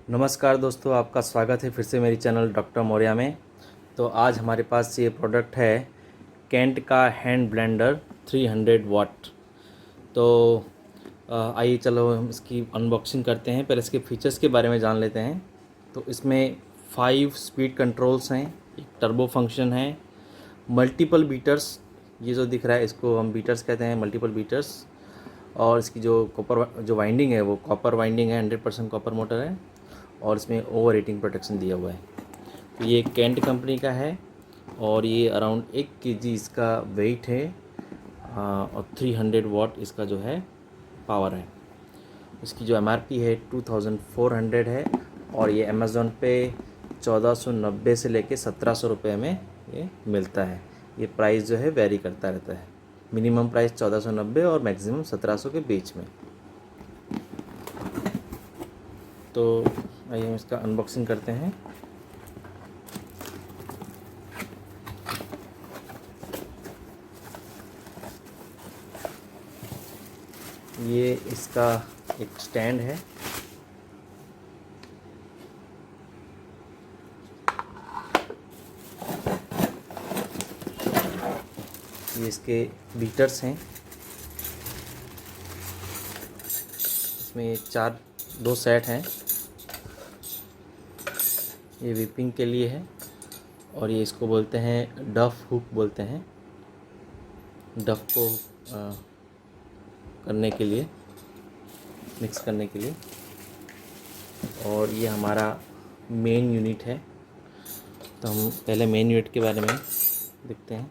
नमस्कार दोस्तों, आपका स्वागत है फिर से मेरी चैनल डॉक्टर मौर्या में। तो आज हमारे पास ये प्रोडक्ट है केंट का हैंड ब्लेंडर 300 वाट। तो आइए चलो हम इसकी अनबॉक्सिंग करते हैं। पहले इसके फीचर्स के बारे में जान लेते हैं। तो इसमें 5 स्पीड कंट्रोल्स हैं, एक टर्बो फंक्शन है, मल्टीपल बीटर्स, ये जो दिख रहा है इसको हम बीटर्स कहते हैं, मल्टीपल बीटर्स। और इसकी जो वाइंडिंग है वो कॉपर वाइंडिंग है, 100% कॉपर मोटर है और इसमें ओवर हीटिंग प्रोटेक्शन दिया हुआ है। तो ये केंट कंपनी का है और ये अराउंड 1 केजी इसका वेट है और 300 वाट इसका जो है पावर है। इसकी जो एमआरपी है 2400 है और ये अमेज़ॉन पे 1490 से लेके 1700 रुपये में ये मिलता है। ये प्राइस जो है वेरी करता रहता है, मिनिमम प्राइस 1490 और मैक्सिमम 1700 के बीच में। तो आइए हम इसका अनबॉक्सिंग करते हैं। ये इसका एक स्टैंड है, ये इसके बीटर्स हैं। इसमें 2 सेट हैं, ये विपिंग के लिए है और ये इसको बोलते हैं डफ हुक बोलते हैं, डफ को करने के लिए, मिक्स करने के लिए। और ये हमारा मेन यूनिट है। तो हम पहले मेन यूनिट के बारे में देखते हैं।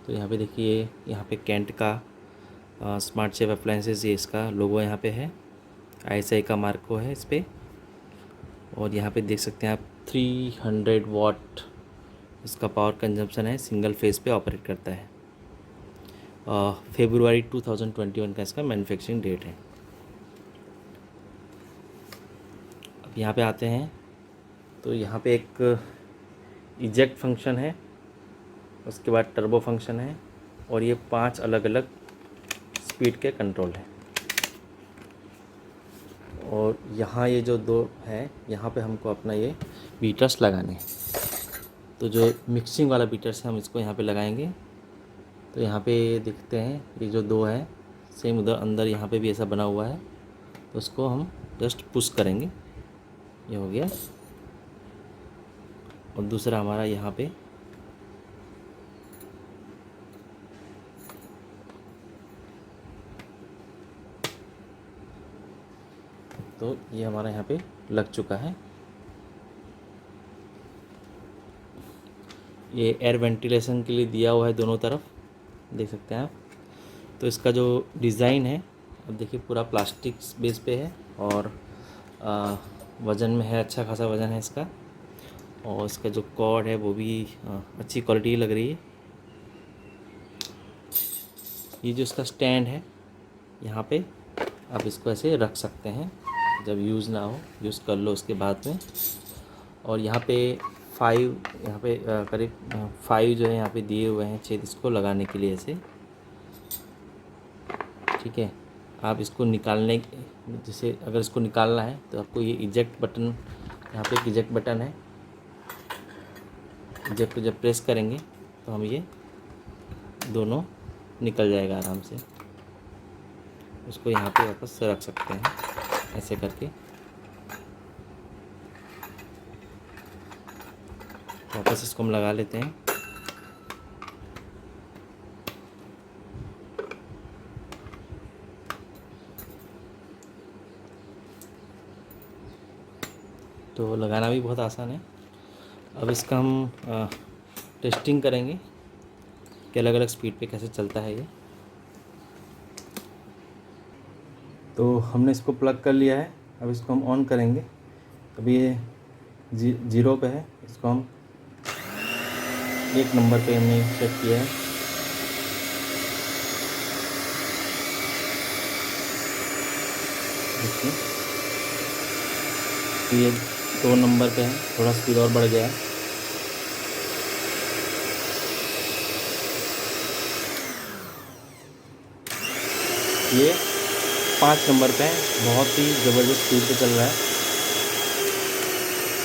तो यहाँ पे देखिए, यहाँ पे केंट का स्मार्ट शेफ अप्लायंसेस, ये इसका लोगो यहाँ पे है, आईएसआई का मार्को है इस पर। और यहाँ पे देख सकते हैं आप 300 वाट इसका पावर कंजम्पशन है, सिंगल फेस पे ऑपरेट करता है। February 2021 का इसका मैन्युफैक्चरिंग डेट है। अब यहाँ पे आते हैं तो यहाँ पे एक इजेक्ट फंक्शन है, उसके बाद टर्बो फंक्शन है और ये 5 अलग अलग स्पीड के कंट्रोल हैं। और यहाँ ये जो 2 है, यहाँ पे हमको अपना ये बीटर्स लगाने हैं। तो जो मिक्सिंग वाला बीटर्स है हम इसको यहाँ पे लगाएंगे। तो यहाँ पे देखते हैं ये जो 2 है सेम उधर अंदर यहाँ पे भी ऐसा बना हुआ है, तो उसको हम जस्ट पुश करेंगे, ये हो गया। और दूसरा हमारा यहाँ पे तो ये हमारा यहाँ पे लग चुका है। ये एयर वेंटिलेशन के लिए दिया हुआ है दोनों तरफ, देख सकते हैं आप। तो इसका जो डिज़ाइन है, अब देखिए पूरा प्लास्टिक बेस पे है और वज़न में है, अच्छा खासा वज़न है इसका। और इसका जो कॉर्ड है वो भी अच्छी क्वालिटी लग रही है। ये जो इसका स्टैंड है, यहाँ पे आप इसको ऐसे रख सकते हैं, जब यूज़ ना हो यूज़ कर लो उसके बाद में। और यहाँ पे 5 यहाँ पे करीब 5 जो है यहाँ पे दिए हुए हैं छेद इसको लगाने के लिए ऐसे, ठीक है। आप इसको निकालने, जैसे अगर इसको निकालना है तो आपको ये इजेक्ट बटन, यहाँ पे एक इजेक्ट बटन है, इजेक्ट को जब प्रेस करेंगे तो हम ये दोनों निकल जाएगा आराम से। उसको यहाँ पे वापस रख सकते हैं ऐसे करके। वापस इसको हम लगा लेते हैं। तो लगाना भी बहुत आसान है। अब इसका हम टेस्टिंग करेंगे कि अलग अलग स्पीड पे कैसे चलता है ये। तो हमने इसको प्लग कर लिया है, अब इसको हम ऑन करेंगे। अभी ये 0 पे है, इसको हम 1 नंबर पे हमने सेट किया है। देखिए, तो ये 2 नंबर पे है, थोड़ा स्पीड और बढ़ गया है। ये 5 नंबर पे है, बहुत ही ज़बरदस्त स्पीड पे चल रहा है।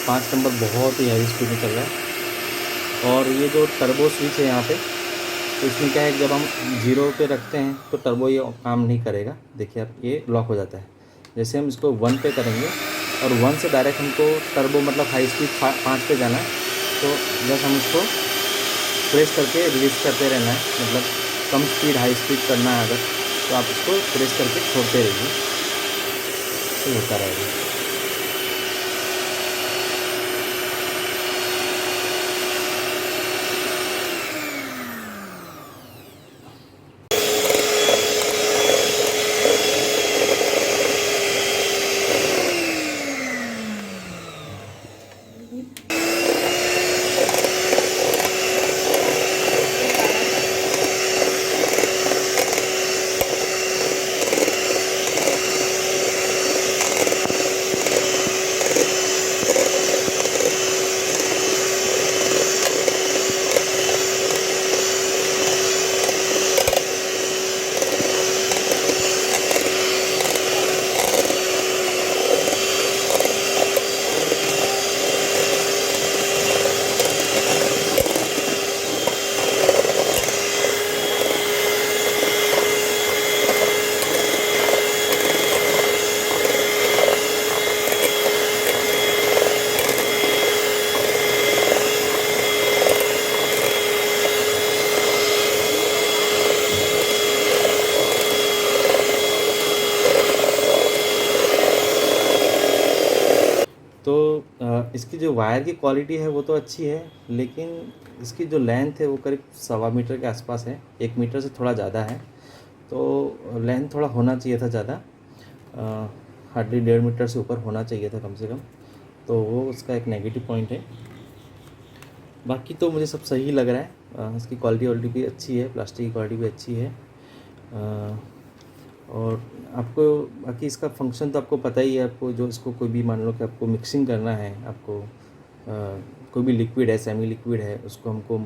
5 नंबर बहुत ही हाई स्पीड में चल रहा है। और ये जो टर्बो स्विच है यहाँ पे, तो इसमें क्या है, जब हम 0 पे रखते हैं तो टर्बो ये काम नहीं करेगा। देखिए आप, ये लॉक हो जाता है। जैसे हम इसको 1 पे करेंगे और 1 से डायरेक्ट हमको टर्बो मतलब हाई स्पीड 5 पे जाना है, तो बस हम इसको प्रेस करके रिलीज़ करते रहना है। मतलब कम स्पीड हाई स्पीड करना है अगर, तो आप इसको प्रेस करके छोड़ते रहिए, तो होता रहेगा। तो इसकी जो वायर की क्वालिटी है वो तो अच्छी है, लेकिन इसकी जो लेंथ है वो करीब 1.25 मीटर के आसपास है। 1 मीटर से थोड़ा ज़्यादा है, तो लेंथ थोड़ा होना चाहिए था ज़्यादा, हार्डली 1.5 मीटर से ऊपर होना चाहिए था कम से कम। तो वो उसका एक नेगेटिव पॉइंट है। बाकी तो मुझे सब सही लग रहा है। इसकी क्वालिटी वॉलिटी भी अच्छी है, प्लास्टिक की क्वालिटी भी अच्छी है। और आपको बाकी इसका फंक्शन तो आपको पता ही है। आपको जो इसको कोई भी, मान लो कि आपको मिक्सिंग करना है, आपको कोई भी लिक्विड है, सेमी लिक्विड है, उसको हमको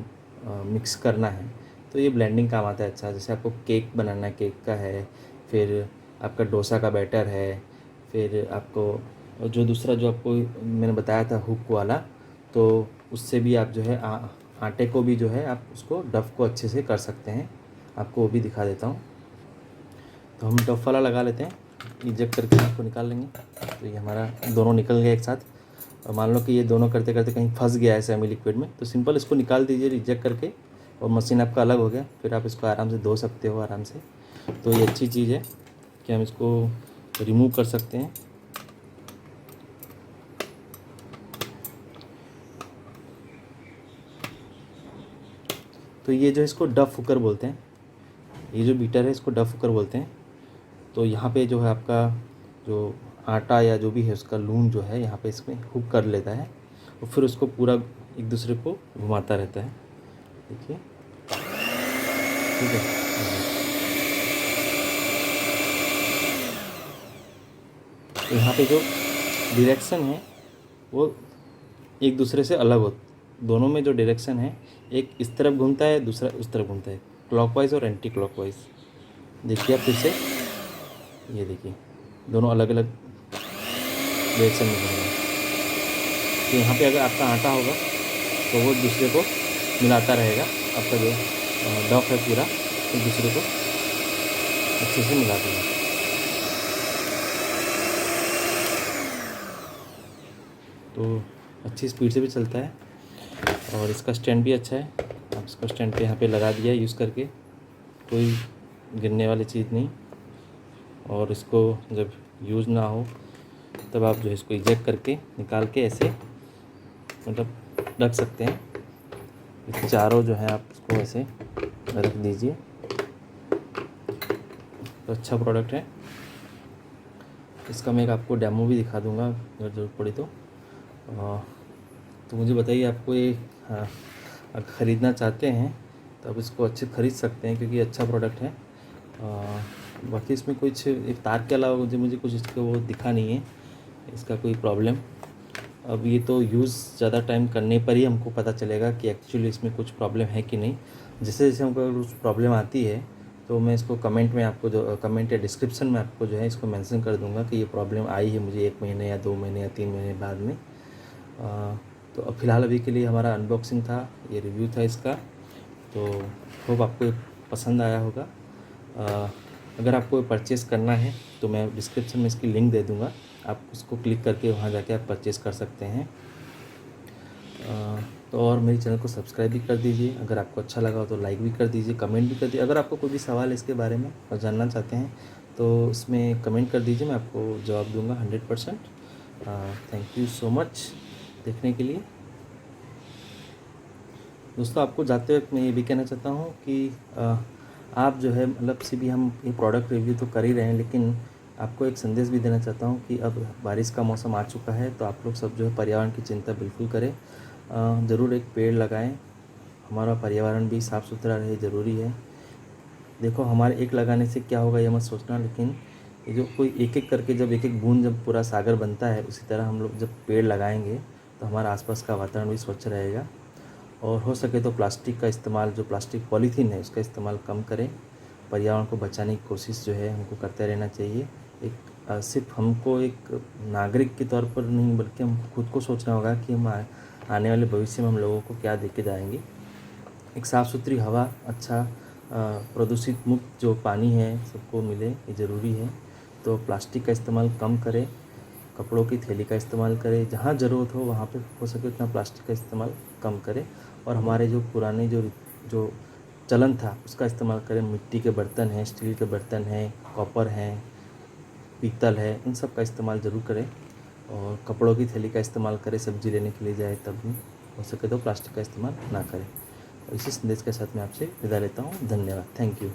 मिक्स करना है, तो ये ब्लेंडिंग काम आता है अच्छा। जैसे आपको केक बनाना है, केक का है, फिर आपका डोसा का बैटर है, फिर आपको जो दूसरा जो आपको मैंने बताया था हुक वाला, तो उससे भी आप जो है आटे को भी जो है आप उसको डफ़ को अच्छे से कर सकते हैं। आपको वो भी दिखा देता हूँ। तो हम डफ़ वाला लगा लेते हैं, इजेक्ट करके आपको निकाल लेंगे। तो ये हमारा दोनों निकल गए एक साथ। और मान लो कि ये दोनों करते करते कहीं फंस गया है सेमी लिक्विड में, तो सिंपल इसको निकाल दीजिए रिजेक्ट करके, और मशीन आपका अलग हो गया। फिर आप इसको आराम से धो सकते हो आराम से। तो ये अच्छी चीज़ है कि हम इसको रिमूव कर सकते हैं। तो ये जो इसको डफ़ हुकर बोलते हैं, ये जो बीटर है इसको डफ़ हुकर बोलते हैं। तो यहाँ पे जो है आपका जो आटा या जो भी है उसका लून जो है यहाँ पे इसमें हुक कर लेता है, और फिर उसको पूरा एक दूसरे को घुमाता रहता है। देखिए, ठीक है। तो यहाँ पे जो डायरेक्शन है वो एक दूसरे से अलग हो, दोनों में जो डायरेक्शन है, एक इस तरफ घूमता है, दूसरा उस तरफ घूमता है, क्लॉकवाइज और एंटी क्लॉकवाइज। देखिए आप फिर से, ये देखिए दोनों अलग अलग डायरेक्शन में घूम रहे हैं। तो यहाँ पे अगर आपका आटा होगा तो वो दूसरे को मिलाता रहेगा। आपका जो डफ है पूरा एक दूसरे को अच्छे से मिला देगा। तो अच्छी स्पीड से भी चलता है, और इसका स्टैंड भी अच्छा है। आप इसका स्टैंड पे यहाँ पे लगा दिया यूज़ करके, कोई गिरने वाली चीज़ नहीं। और इसको जब यूज़ ना हो तब आप जो है इसको इजेक्ट करके निकाल के ऐसे मतलब रख सकते हैं। चारों जो है आप इसको ऐसे रख दीजिए। तो अच्छा प्रोडक्ट है। इसका मैं आपको डेमो भी दिखा दूंगा अगर ज़रूरत पड़ी तो। तो मुझे बताइए, आपको ये अगर ख़रीदना चाहते हैं तो आप इसको अच्छे ख़रीद सकते हैं, क्योंकि अच्छा प्रोडक्ट है। बाकी इसमें कुछ एक तार के अलावा मुझे कुछ इसका वो दिखा नहीं है, इसका कोई प्रॉब्लम। अब ये तो यूज़ ज़्यादा टाइम करने पर ही हमको पता चलेगा कि एक्चुअली इसमें कुछ प्रॉब्लम है कि नहीं। जैसे जैसे हमको कुछ प्रॉब्लम आती है तो मैं इसको कमेंट में आपको जो कमेंट या डिस्क्रिप्शन में आपको जो है इसको मेंशन कर दूंगा कि ये प्रॉब्लम आई है मुझे 1 महीने या 2 महीने या 3 महीने बाद में। तो अब फ़िलहाल अभी के लिए हमारा अनबॉक्सिंग था, ये रिव्यू था इसका। तो होप आपको पसंद आया होगा। अगर आपको परचेज़ करना है तो मैं डिस्क्रिप्शन में इसकी लिंक दे दूँगा, आप उसको क्लिक करके वहाँ जाके आप परचेज़ कर सकते हैं। तो और मेरे चैनल को सब्सक्राइब भी कर दीजिए। अगर आपको अच्छा लगा हो तो लाइक भी कर दीजिए, कमेंट भी कर दीजिए। अगर आपको कोई भी सवाल है इसके बारे में और जानना चाहते हैं तो इसमें कमेंट कर दीजिए, मैं आपको जवाब दूंगा 100%। थैंक यू सो मच देखने के लिए। दोस्तों, आपको जाते वक्त मैं ये भी कहना चाहता हूँ कि आप जो है मतलब से भी हम ये प्रोडक्ट रिव्यू तो कर ही रहे हैं, लेकिन आपको एक संदेश भी देना चाहता हूँ कि अब बारिश का मौसम आ चुका है, तो आप लोग सब जो है पर्यावरण की चिंता बिल्कुल करें। ज़रूर एक पेड़ लगाएं, हमारा पर्यावरण भी साफ़ सुथरा रहे, ज़रूरी है। देखो, हमारे एक लगाने से क्या होगा ये मत सोचना, लेकिन ये जो कोई एक एक करके जब एक एक बूंद जब पूरा सागर बनता है, उसी तरह हम लोग जब पेड़ लगाएंगे तो हमारा आसपास का वातावरण भी स्वच्छ रहेगा। और हो सके तो प्लास्टिक का इस्तेमाल, जो प्लास्टिक पॉलीथीन है उसका इस्तेमाल कम करें। पर्यावरण को बचाने की कोशिश जो है हमको करते रहना चाहिए। एक सिर्फ हमको एक नागरिक के तौर पर नहीं, बल्कि हमको खुद को सोचना होगा कि हम आने वाले भविष्य में हम लोगों को क्या दे के जाएंगे। एक साफ़ सुथरी हवा, अच्छा प्रदूषित मुक्त जो पानी है सबको मिले, ये ज़रूरी है। तो प्लास्टिक का इस्तेमाल कम करें, कपड़ों की थैली का इस्तेमाल करें, जहाँ ज़रूरत हो वहाँ पे हो सके उतना प्लास्टिक का इस्तेमाल कम करें। और हमारे जो पुराने जो जो चलन था उसका इस्तेमाल करें। मिट्टी के बर्तन हैं, स्टील के बर्तन हैं, कॉपर हैं, पीतल है, इन सब का इस्तेमाल ज़रूर करें। और कपड़ों की थैली का इस्तेमाल करें, सब्ज़ी लेने के लिए जाए तब भी। हो सके तो प्लास्टिक का इस्तेमाल ना करें। इसी संदेश के साथ मैं आपसे विदा लेता हूँ। धन्यवाद, थैंक यू।